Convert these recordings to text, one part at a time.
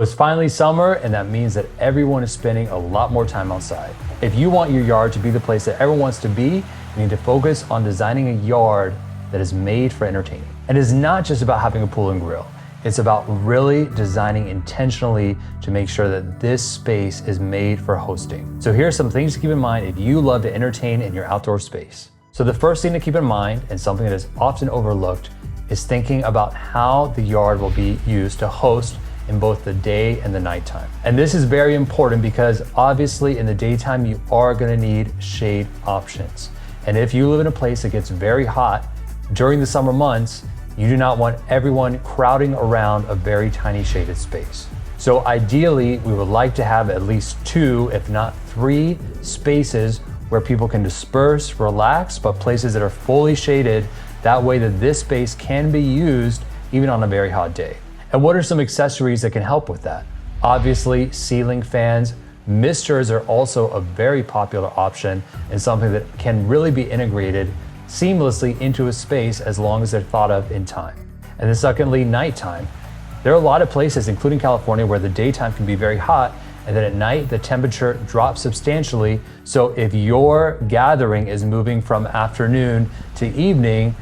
It's finally summer, and that means that everyone is spending a lot more time outside. If you want your yard to be the place that everyone wants to be, you need to focus on designing a yard that is made for entertaining. And it's not just about having a pool and grill. It's about really designing intentionally to make sure that this space is made for hosting. So here are some things to keep in mind if you love to entertain in your outdoor space. So the first thing to keep in mind, and something that is often overlooked, is thinking about how the yard will be used to host in both the day and the nighttime. And this is very important because obviously in the daytime you are gonna need shade options. And if you live in a place that gets very hot during the summer months, you do not want everyone crowding around a very tiny shaded space. So ideally, we would like to have at least 2, if not 3 spaces where people can disperse, relax, but places that are fully shaded. That way that this space can be used even on a very hot day. And what are some accessories that can help with that? Obviously, ceiling fans. Misters are also a very popular option and something that can really be integrated seamlessly into a space as long as they're thought of in time. And then secondly, nighttime. There are a lot of places, including California, where the daytime can be very hot, and then at night the temperature drops substantially. So if your gathering is moving from afternoon to evening,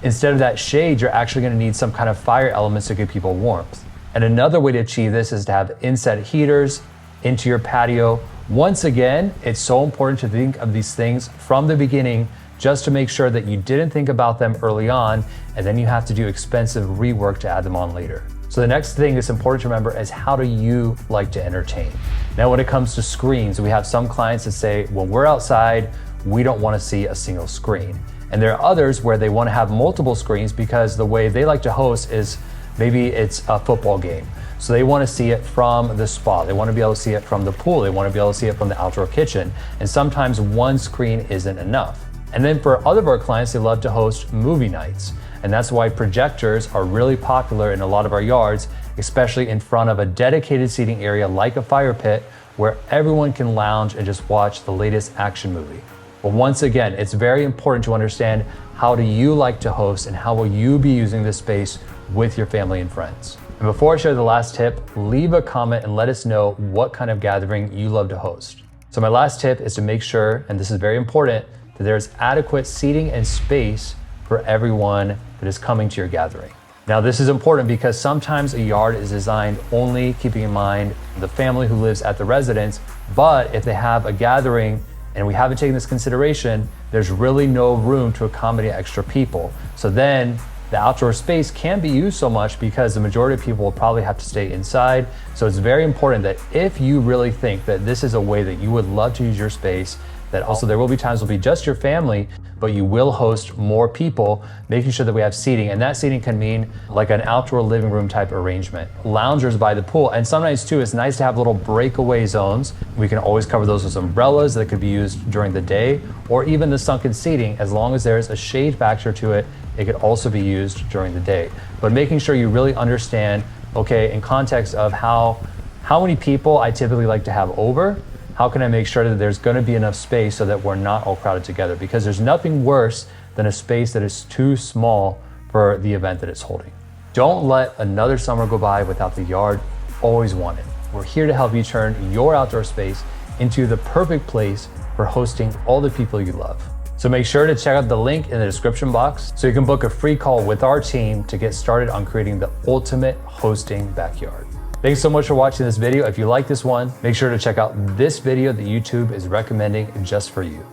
instead of that shade, you're actually gonna need some kind of fire elements to give people warmth. And another way to achieve this is to have inset heaters into your patio. Once again, it's so important to think of these things from the beginning just to make sure that you didn't think about them early on, and then you have to do expensive rework to add them on later. So the next thing that's important to remember is, how do you like to entertain? Now, when it comes to screens, we have some clients that say, when we're outside, we don't wanna see a single screen. And there are others where they want to have multiple screens because the way they like to host is maybe it's a football game. So they want to see it from the spa. They want to be able to see it from the pool. They want to be able to see it from the outdoor kitchen. And sometimes one screen isn't enough. And then for other of our clients, they love to host movie nights. And that's why projectors are really popular in a lot of our yards, especially in front of a dedicated seating area like a fire pit where everyone can lounge and just watch the latest action movie. But once again, it's very important to understand, how do you like to host and how will you be using this space with your family and friends? And before I share the last tip, leave a comment and let us know what kind of gathering you love to host. So my last tip is to make sure, and this is very important, that there's adequate seating and space for everyone that is coming to your gathering. Now this is important because sometimes a yard is designed only keeping in mind the family who lives at the residence, but if they have a gathering and we haven't taken this consideration, there's really no room to accommodate extra people. So then the outdoor space can't be used so much because the majority of people will probably have to stay inside. So it's very important that if you really think that this is a way that you would love to use your space, that also there will be times will be just your family, but you will host more people, making sure that we have seating. And that seating can mean like an outdoor living room type arrangement. Loungers by the pool. And sometimes too, it's nice to have little breakaway zones. We can always cover those with umbrellas that could be used during the day, or even the sunken seating. As long as there's a shade factor to it, it could also be used during the day. But making sure you really understand, okay, in context of how many people I typically like to have over, how can I make sure that there's gonna be enough space so that we're not all crowded together? Because there's nothing worse than a space that is too small for the event that it's holding. Don't let another summer go by without the yard you always wanted. We're here to help you turn your outdoor space into the perfect place for hosting all the people you love. So make sure to check out the link in the description box so you can book a free call with our team to get started on creating the ultimate hosting backyard. Thanks so much for watching this video. If you like this one, make sure to check out this video that YouTube is recommending just for you.